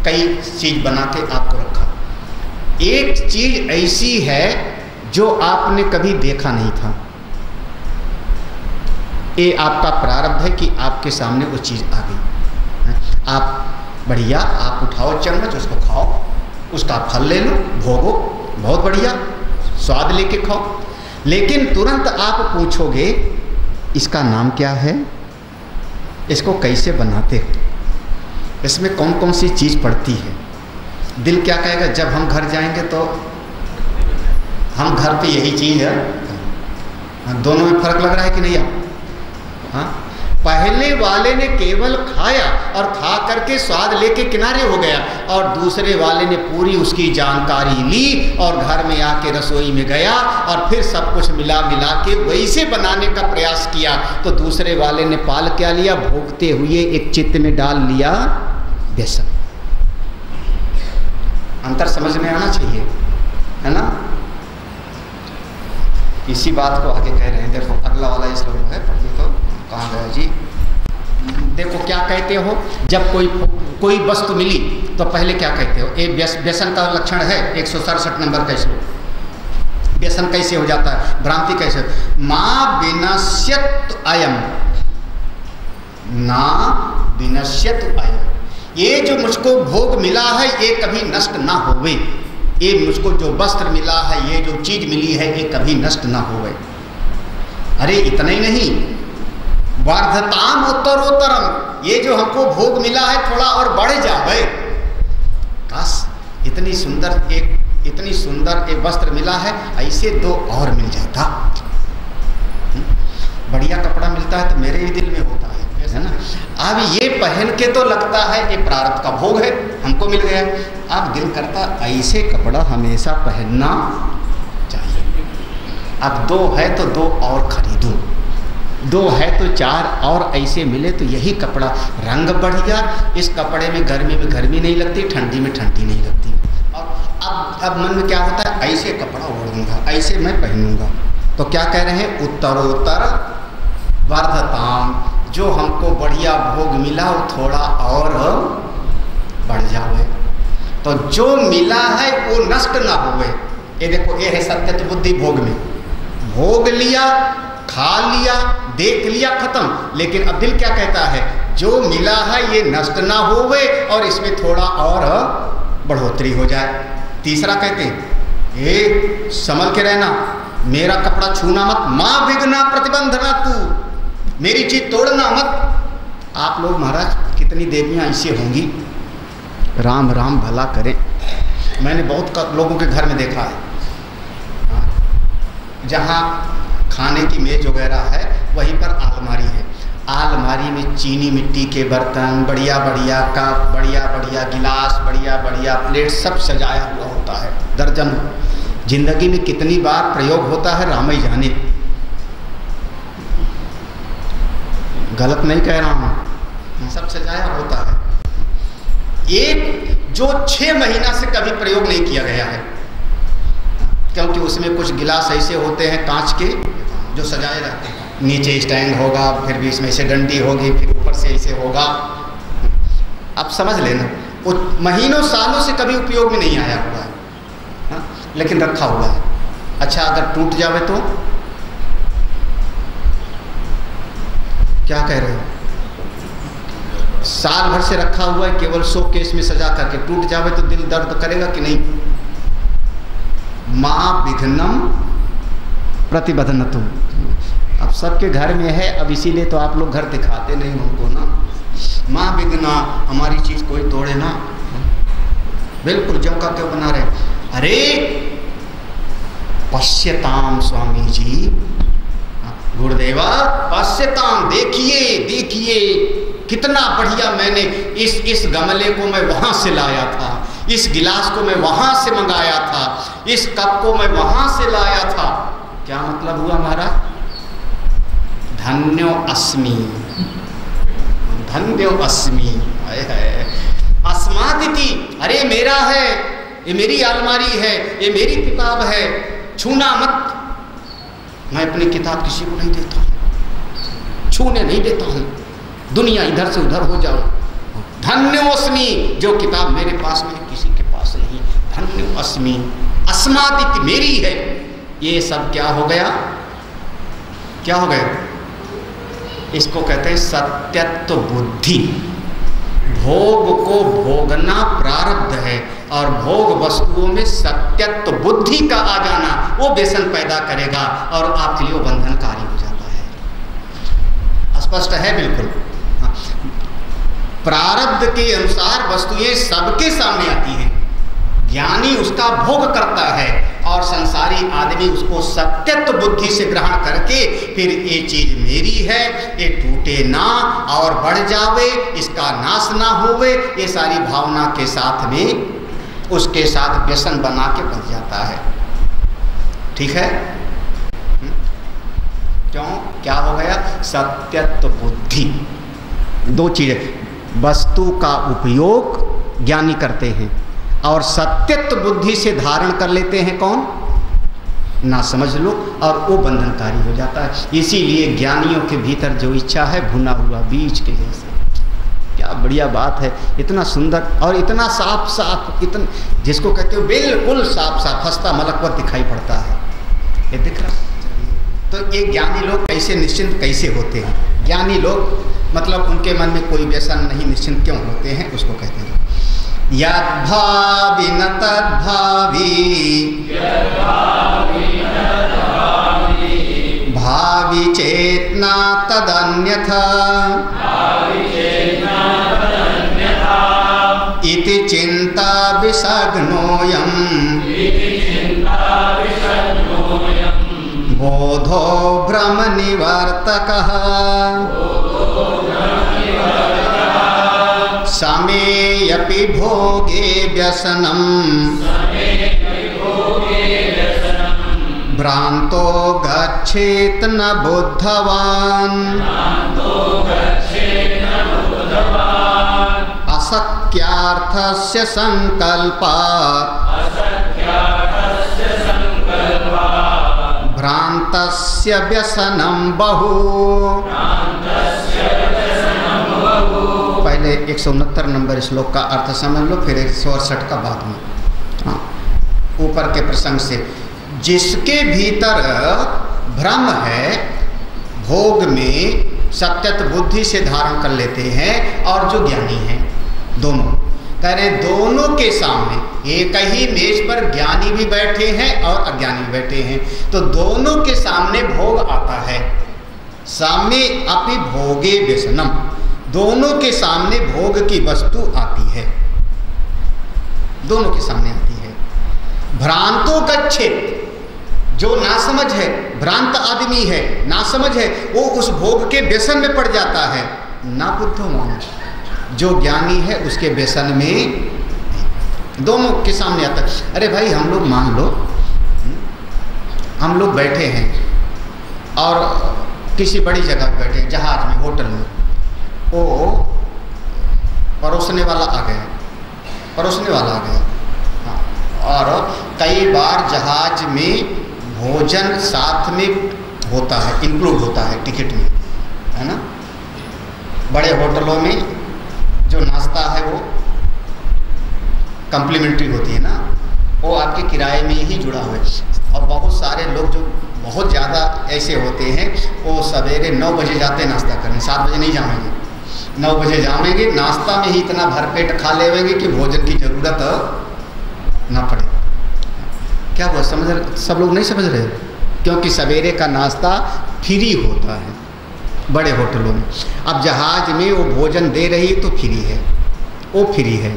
Speaker 2: कई चीज बना के आपको रखा। एक चीज ऐसी है जो आपने कभी देखा नहीं था, ये आपका प्रारब्ध है कि आपके सामने वो चीज आ गई। आप बढ़िया, आप उठाओ चम्मच, उसको खाओ, उसका फल ले लो, भोगो, बहुत बढ़िया स्वाद लेके खाओ। लेकिन तुरंत आप पूछोगे इसका नाम क्या है, इसको कैसे बनाते हो, इसमें कौन कौन सी चीज़ पड़ती है। दिल क्या कहेगा, जब हम घर जाएंगे तो हम घर पे यही चीज़ है। दोनों में फर्क लग रहा है कि नहीं आप? हाँ, पहले वाले ने केवल खाया और खा करके स्वाद लेके किनारे हो गया, और दूसरे वाले ने पूरी उसकी जानकारी ली और घर में आके रसोई में गया और फिर सब कुछ मिला के वैसे बनाने का प्रयास किया। तो दूसरे वाले ने पाल क्या लिया, भोगते हुए एक चित्त में डाल लिया बेसन। अंतर समझ में आना चाहिए, है ना। इसी बात को आगे कह रहे हैं। देखो अगला वाला श्लोक है, पढ़िए तो। कहाँ गया जी? देखो क्या कहते हो, जब कोई वस्तु मिली तो पहले क्या कहते हो? ये व्यसन का लक्षण है 167 नंबर का श्लोक। व्यसन कैसे हो जाता है, भ्रांति कैसे? माँ विनश्यत अयम, ना विनश्यत अयम। ये जो मुझको भोग मिला है ये कभी नष्ट ना होवे, ये मुझको जो वस्त्र मिला है, ये जो चीज मिली है, ये कभी नष्ट ना होवे। अरे इतना ही नहीं, वर्धताम उत्तरोत्तरम, ये जो हमको भोग मिला है थोड़ा और बढ़ जाए। काश इतनी सुंदर एक वस्त्र मिला है, ऐसे दो और मिल जाता। बढ़िया कपड़ा मिलता है तो मेरे ही दिल में होता है ना। अब ये पहन के तो लगता है ये प्रारब्ध का भोग है, हमको मिल गया। अब दिल करता ऐसे कपड़ा हमेशा पहनना चाहिए। अब दो है तो दो और खरीदूं, दो है तो चार और ऐसे मिले तो यही कपड़ा, रंग बढ़िया, इस कपड़े में गर्मी नहीं लगती, ठंडी में ठंडी नहीं लगती। और अब मन में क्या होता है, ऐसे कपड़ा ओढ़ूंगा, ऐसे मैं पहनूंगा। तो क्या कह रहे हैं, उत्तरोत्तर वर्धताम, जो हमको बढ़िया भोग मिला वो थोड़ा और बढ़ जाए। तो जो मिला है वो नष्ट ना होवे। ये देखो, ये है सत्य तो बुद्धि भोग में। भोग लिया, खा लिया, देख लिया, खत्म। लेकिन अब दिल क्या कहता है, जो मिला है ये नष्ट ना होवे और इसमें थोड़ा और बढ़ोतरी हो जाए। तीसरा कहते हैं, ये संभल के रहना, मेरा कपड़ा छूना मत, माँ विघ्ना प्रतिबंधना, तू मेरी चीज तोड़ना मत। आप लोग महाराज कितनी देवियाँ ऐसी होंगी, राम राम भला करें। मैंने बहुत लोगों के घर में देखा है, जहाँ खाने की मेज वगैरह है वहीं पर आलमारी है। आलमारी में चीनी मिट्टी के बर्तन, बढ़िया बढ़िया कप, बढ़िया बढ़िया गिलास, बढ़िया बढ़िया प्लेट, सब सजाया हुआ होता है। दर्जन जिंदगी में कितनी बार प्रयोग होता है राम ही जाने। गलत नहीं कह रहा हूँ, सब सजाया होता है। एक जो 6 महीना से कभी प्रयोग नहीं किया गया है, क्योंकि उसमें कुछ गिलास ऐसे होते हैं कांच के जो सजाए रहते हैं। नीचे स्टैंड होगा, फिर बीच में ऐसे डंडी होगी, फिर ऊपर से ऐसे होगा। आप समझ लेना, वो महीनों सालों से कभी उपयोग में नहीं आया हुआ है, लेकिन रखा हुआ है। अच्छा अगर टूट जावे तो क्या कह रहे हो? साल भर से रखा हुआ है, केवल शोकेस में सजा करके टूट जावे तो दिल दर्द करेगा कि नहीं? माँ विघ्नम प्रतिबंधनतु। अब सबके घर में है, अब इसीलिए तो आप लोग घर दिखाते नहीं हमको ना। माँ विघ्ना, हमारी चीज कोई तोड़े ना, बिल्कुल जो का क्यों बना रहे। अरे पश्यताम स्वामी जी, गुरुदेवा पश्यताम, देखिए देखिए कितना बढ़िया मैंने इस गमले को मैं वहां से लाया था, इस गिलास को मैं वहां से मंगाया था, इस कप को मैं वहां से लाया था। क्या मतलब हुआ महाराज? धन्यो अस्मि, धन्यो अस्मि, अस्मादिति, अरे मेरा है, ये मेरी अलमारी है, ये मेरी किताब है, छूना मत। मैं अपनी किताब किसी को नहीं देता हूँ, छूने नहीं देता हूँ। दुनिया इधर से उधर हो जाओ। धन्योस्मि, जो किताब मेरे पास में किसी के पास नहीं, धन्योस्मि, अस्मादिति मेरी है। ये सब क्या हो गया, क्या हो गया? इसको कहते हैं सत्यत्व बुद्धि। भोग को भोगना प्रारब्ध है और भोग वस्तुओं में सत्यत्व बुद्धि का आ जाना वो व्यसन पैदा करेगा और आपके लिए वो बंधनकारी हो जाता है। स्पष्ट है बिल्कुल। प्रारब्ध के अनुसार वस्तुएं सबके सामने आती हैं, ज्ञानी उसका भोग करता है और संसारी आदमी उसको सत्यत्व बुद्धि से ग्रहण करके फिर ये चीज मेरी है, ये टूटे ना और बढ़ जावे, इसका नाश ना होवे, ये सारी भावना के साथ में उसके साथ व्यसन बना के बन जाता है। ठीक है? क्यों? क्या हो गया? सत्यत्व बुद्धि। दो चीजें, वस्तु का उपयोग ज्ञानी करते हैं और सत्यत्व बुद्धि से धारण कर लेते हैं कौन? ना समझ लो, और वो बंधनकारी हो जाता है। इसीलिए ज्ञानियों के भीतर जो इच्छा है भुना हुआ बीज के जैसे। क्या बढ़िया बात है, इतना सुंदर और इतना साफ साफ, इतना जिसको कहते हो बिल्कुल साफ साफ हंसता मलकवत दिखाई पड़ता है। ये दिख रहा? तो ये ज्ञानी लोग कैसे निश्चिंत कैसे होते हैं? ज्ञानी लोग मतलब उनके मन में कोई व्यसन नहीं, निश्चिंत क्यों होते हैं उसको कहते हैं यद्भावि न तद्भावी, भावी चेतना तदन्यथा, इति चिंता विषग्नोऽयम्, बोधो भ्रम निवर्तकः, समेऽपि भोगे व्यसनम्, भ्रांतो गच्छेत् न बुद्धवान्, असक्यार्थस्य संकल्पात्, भ्रांतस्य व्यसनं बहु। पहले 169 नंबर श्लोक का अर्थ समझ लो, फिर 168 का बाद में। हाँ, ऊपर के प्रसंग से, जिसके भीतर भ्रम है भोग में सत्यत्व बुद्धि से धारण कर लेते हैं और जो ज्ञानी हैं, दोनों कह रहे दोनों के सामने एक ही मेज पर ज्ञानी भी बैठे हैं और अज्ञानी भी बैठे हैं, तो दोनों के सामने भोग आता है। सामने अपि भोगे व्यसनम, दोनों के सामने भोग की वस्तु आती है, दोनों के सामने आती है। भ्रांतो गच्छेत्, जो नासमझ है, भ्रांत आदमी है, नासमझ है, वो उस भोग के व्यसन में पड़ जाता है। ना बुद्धिमान, जो ज्ञानी है उसके व्यसन में दोनों के सामने आता है। अरे भाई, हम लोग मान लो हम लोग बैठे हैं और किसी बड़ी जगह बैठे हैं, जहाज में, होटल में, वो परोसने वाला आ गया, परोसने वाला आ गया। हाँ, और कई बार जहाज में भोजन साथ में होता है, इंक्लूड होता है टिकट में, है ना। बड़े होटलों में जो नाश्ता है वो कम्प्लीमेंट्री होती है ना, वो आपके किराए में ही जुड़ा हुआ है। और बहुत सारे लोग जो बहुत ज़्यादा ऐसे होते हैं, वो सवेरे 9 बजे जाते हैं नाश्ता करने, 7 बजे नहीं जाएंगे, 9 बजे जाएंगे, नाश्ता में ही इतना भरपेट खा लेंगे कि भोजन की ज़रूरत ना पड़े। क्या हुआ, समझ सब लोग नहीं समझ रहे? क्योंकि सवेरे का नाश्ता फ्री होता है बड़े होटलों में। अब जहाज में वो भोजन दे रही है तो फ्री है, वो फ्री है,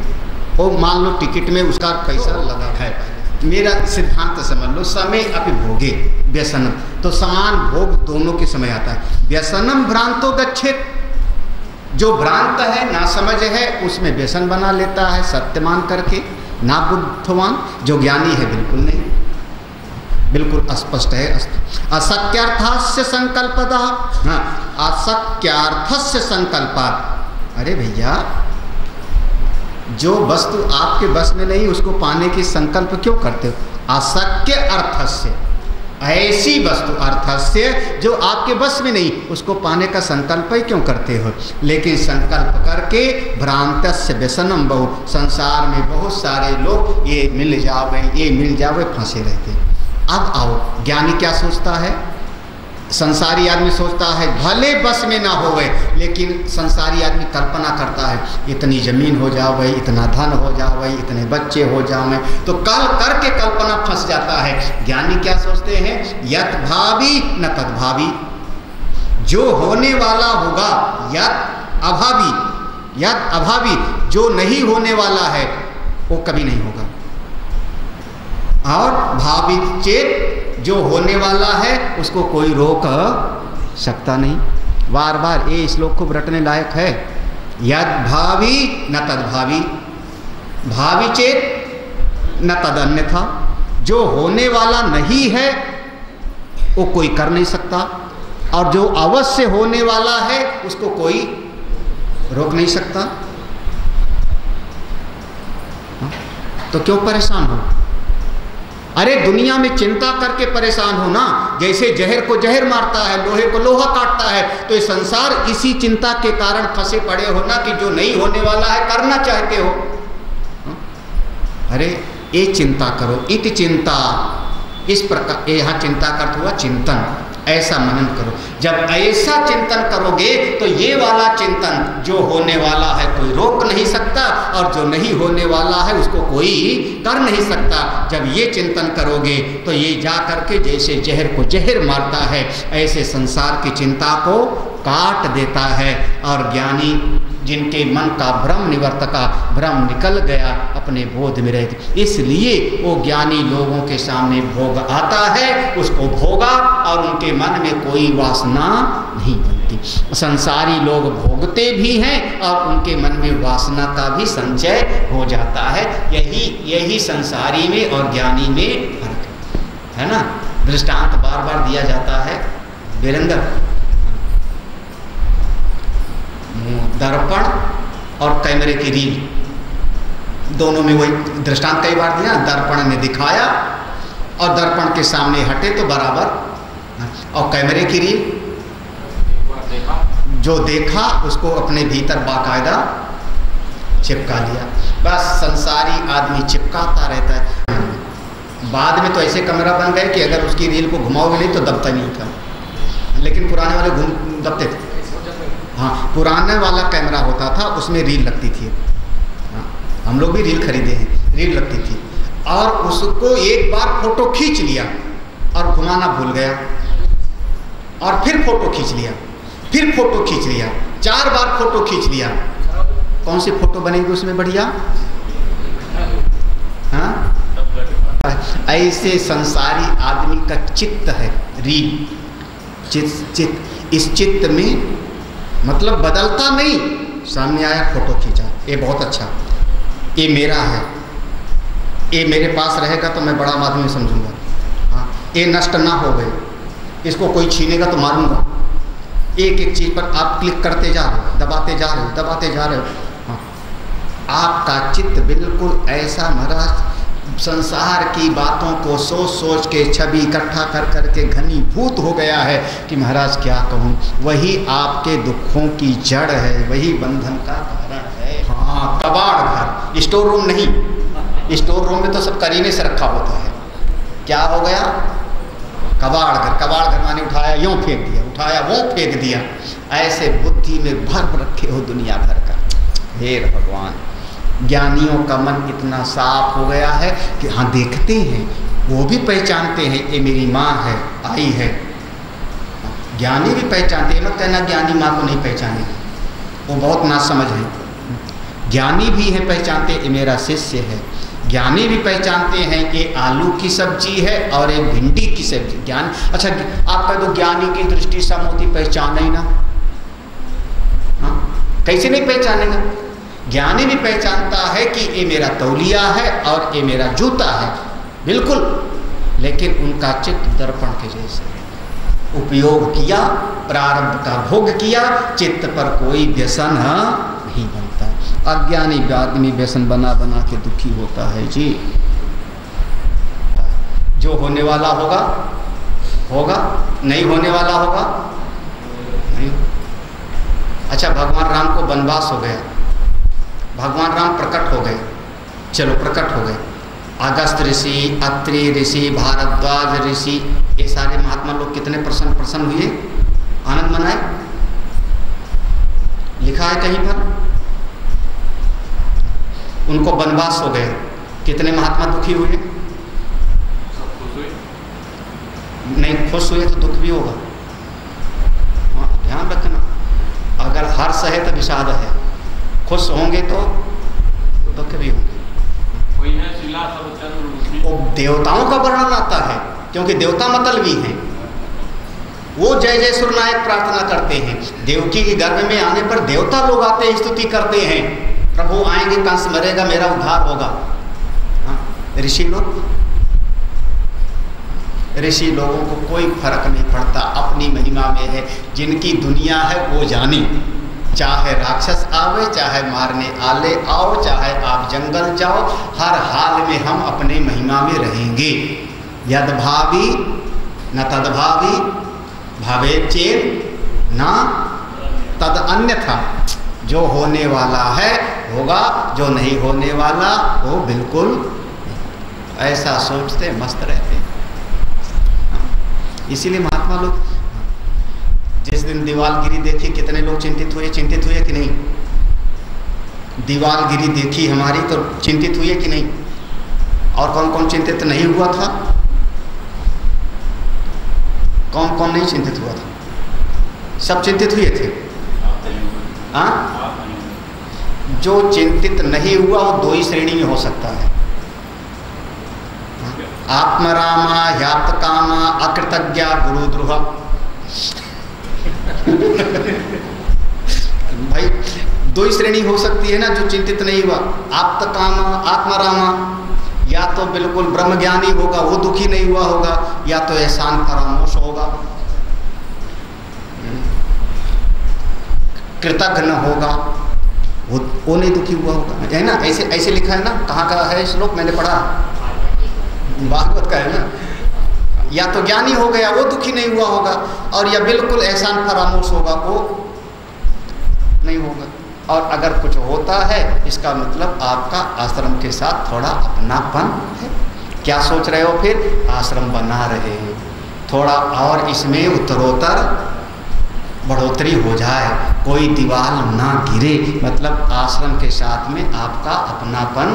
Speaker 2: वो मान लो टिकट में उसका पैसा लगा है। मेरा सिद्धांत समझ लो, समय अपि भोगे व्यसनम, तो समान भोग दोनों के समय आता है। व्यसनम भ्रांतो गच्छेत्, जो भ्रांत है, ना समझ है, उसमें व्यसन बना लेता है सत्य मान करके। ना बुद्धवान, जो ज्ञानी है बिल्कुल नहीं, बिल्कुल अस्पष्ट है। असत्यार्थस्य संकल्पतः, हाँ, असत्यार्थस्य संकल्पात्। अरे भैया, जो वस्तु आपके बस में नहीं उसको पाने की संकल्प क्यों करते हो? असत्य अर्थस्य, ऐसी वस्तु अर्थस्य जो आपके बस में नहीं, उसको पाने का संकल्प ही क्यों करते हो? लेकिन संकल्प करके भ्रांतस्य व्यसनम बहु, संसार में बहुत सारे लोग ये मिल जावे फंसे रहते। अब आओ, ज्ञानी क्या सोचता है? संसारी आदमी सोचता है भले बस में ना होवे, लेकिन संसारी आदमी कल्पना करता है इतनी जमीन हो जावे, इतना धन हो जावे, इतने बच्चे हो जावे, तो कल करके कल्पना फंस जाता है। ज्ञानी क्या सोचते हैं? यत भावी न तद भावी, जो होने वाला होगा, यत अभावी, जो नहीं होने वाला है वो कभी नहीं होगा, और भावी चेत, जो होने वाला है उसको कोई रोक सकता नहीं। बार बार ये श्लोक खूब रटने लायक है। यद भावी न तद भावी, भावी चेत न तद अन्यथा, जो होने वाला नहीं है वो कोई कर नहीं सकता, और जो अवश्य होने वाला है उसको कोई रोक नहीं सकता। तो क्यों परेशान हो? अरे दुनिया में चिंता करके परेशान हो ना, जैसे जहर को जहर मारता है, लोहे को लोहा काटता है, तो ये संसार इसी चिंता के कारण फंसे पड़े हो ना, कि जो नहीं होने वाला है करना चाहते हो। अरे ये चिंता करो, इति चिंता, इस प्रकार यहाँ चिंता करते हुआ चिंतन, ऐसा मनन करो। जब ऐसा चिंतन करोगे तो ये वाला चिंतन, जो होने वाला है कोई रोक नहीं सकता, और जो नहीं होने वाला है उसको कोई कर नहीं सकता, जब ये चिंतन करोगे तो ये जा करके जैसे जहर को जहर मारता है, ऐसे संसार की चिंता को काट देता है। और ज्ञानी जिनके मन का भ्रम निवर्तका, भ्रम निकल गया, अपने बोध में रहते, इसलिए वो ज्ञानी लोगों के सामने भोग आता है, उसको भोगा, और उनके मन में कोई वासना नहीं बनती। संसारी लोग भोगते भी हैं और उनके मन में वासना का भी संचय हो जाता है। यही संसारी में और ज्ञानी में फर्क है ना। दृष्टांत बार बार दिया जाता है। वीरेंद्र, दर्पण और कैमरे की रील, दोनों में वही दृष्टांत कई बार दिया। दर्पण ने दिखाया और दर्पण के सामने हटे तो बराबर, और कैमरे की रील जो देखा उसको अपने भीतर बाकायदा चिपका लिया। बस संसारी आदमी चिपकाता रहता है। बाद में तो ऐसे कैमरा बन गए कि अगर उसकी रील को घुमाओगे नहीं तो दबता नहीं था, लेकिन पुराने वाले दबते थे। हाँ, पुराने वाला कैमरा होता था, उसमें रील लगती थी। हाँ, हम लोग भी रील खरीदे हैं, रील लगती थी, और उसको एक बार फोटो खींच लिया और घुमाना भूल गया, और फिर फोटो खींच लिया, फिर फोटो खींच लिया, 4 बार फोटो खींच लिया। कौन सी फोटो बनेगी उसमें बढ़िया? हाँ, ऐसे संसारी आदमी का चित्त है रील, चित्त। इस चित्त में मतलब बदलता नहीं, सामने आया फोटो खींचा, ये बहुत अच्छा, ये मेरा है, ये मेरे पास रहेगा तो मैं बड़ा आदमी समझूंगा। हाँ, ये नष्ट ना हो गए, इसको कोई छीनेगा तो मारूंगा। एक एक चीज़ पर आप क्लिक करते जा रहे हो, दबाते जा रहे हो, दबाते जा रहे हो। हाँ, आपका चित्त बिल्कुल ऐसा महाराज संसार की बातों को सोच सोच के छवि इकट्ठा कर करके घनीभूत हो गया है कि महाराज क्या कहूँ, वही आपके दुखों की जड़ है, वही बंधन का कारण है। हाँ, कबाड़ घर, स्टोर रूम नहीं। स्टोर रूम में तो सब करीने से रखा होता है, क्या हो गया? कबाड़ घर। कबाड़ घर माने उठाया यूँ फेंक दिया, उठाया वो फेंक दिया। ऐसे बुद्धि में भर रखे हो दुनिया भर का। हे भगवान, ज्ञानियों का मन इतना साफ हो गया है कि हाँ देखते हैं, वो भी पहचानते हैं ये मेरी माँ है, आई है। ज्ञानी भी पहचानते हैं, मत कहना ज्ञानी माँ को नहीं पहचाने, वो बहुत नासमझ है। ज्ञानी भी है पहचानते ये मेरा शिष्य है। ज्ञानी भी पहचानते हैं ये आलू की सब्जी है और एक भिंडी की सब्जी। ज्ञान, अच्छा आपका तो ज्ञानी की दृष्टि से मोती पहचाने ही ना, हाँ कैसे नहीं पहचानेगा? ज्ञानी भी पहचानता है कि ये मेरा तौलिया है और ये मेरा जूता है, बिल्कुल। लेकिन उनका चित्त दर्पण के जैसे उपयोग किया, प्रारब्ध का भोग किया, चित्त पर कोई व्यसन नहीं बनता। अज्ञानी आदमी व्यसन बना बना के दुखी होता है जी। जो होने वाला होगा होगा? नहीं होने वाला होगा? नहीं। अच्छा, भगवान राम को वनवास हो गया, भगवान राम प्रकट हो गए, चलो प्रकट हो गए, अगस्त ऋषि, अत्रि ऋषि, भारद्वाज ऋषि, ये सारे महात्मा लोग कितने प्रसन्न हुए, आनंद मनाए? लिखा है कहीं पर? उनको वनवास हो गए, कितने महात्मा दुखी हुए? नहीं, खुश हुए तो दुख भी होगा। ध्यान रखना, अगर हर्ष है तो विषाद है, खुश होंगे तो दुख भी होंगे। वो देवताओं का वर्णन आता है, क्योंकि देवता मतलबी हैं, वो जय जय सुरनायक प्रार्थना करते हैं। देवकी के गर्भ में आने पर देवता लोग आते हैं, स्तुति करते हैं, प्रभु आएंगे, कंस मरेगा, मेरा उद्धार होगा। ऋषि लोगों को कोई फर्क नहीं पड़ता, अपनी महिमा में है, जिनकी दुनिया है वो जाने, चाहे राक्षस आवे, चाहे मारने आले आओ, चाहे आप जंगल जाओ, हर हाल में हम अपने महिमा में रहेंगे। यद भावी न तद भावी, भावे चेत न तद अन्यथा। जो होने वाला है होगा, जो नहीं होने वाला वो बिल्कुल, ऐसा सोचते मस्त रहते। इसीलिए महात्मा लोग, जिस दिन दीवालगिरी देखी, कितने लोग चिंतित हुए कि नहीं? दीवालगिरी देखी हमारी तो चिंतित हुए कि नहीं? और कौन कौन चिंतित नहीं हुआ था? कौन कौन नहीं चिंतित हुआ था? सब चिंतित हुए थे। हाँ, जो चिंतित नहीं हुआ वो दो ही श्रेणी में हो सकता है, आत्मरामा, ह्याप्त कामा, अकृतज्ञा, गुरुद्रोह। भाई दो ही श्रेणी हो सकती है ना, जो चिंतित नहीं हुआ, आप्त कामा, आत्मरामा, या तो बिल्कुल ब्रह्मज्ञानी होगा, वो दुखी नहीं हुआ होगा, या तो एहसान फरामोश होगा, कृतज्ञ होगा, वो नहीं दुखी हुआ होगा, है ना? ऐसे ऐसे लिखा है ना, कहाँ का है श्लोक, मैंने पढ़ा, भागवत का है ना। या तो ज्ञानी हो गया, वो दुखी नहीं हुआ होगा, और या बिल्कुल एहसान फरामोश होगा, वो नहीं होगा। और अगर कुछ होता है, इसका मतलब आपका आश्रम के साथ थोड़ा अपनापन है। क्या सोच रहे हो फिर? आश्रम बना रहे, थोड़ा और इसमें उत्तरोत्तर बढ़ोतरी हो जाए, कोई दीवार ना गिरे, मतलब आश्रम के साथ में आपका अपनापन,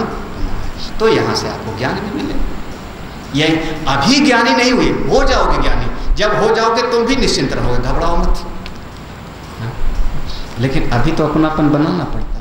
Speaker 2: तो यहाँ से आपको ज्ञान भी मिले। ये अभी ज्ञानी नहीं हुए, हो जाओगे ज्ञानी, जब हो जाओगे तुम भी निश्चिंत रहोगे, घबराओ मत। लेकिन अभी तो अपनापन बनाना पड़ता है।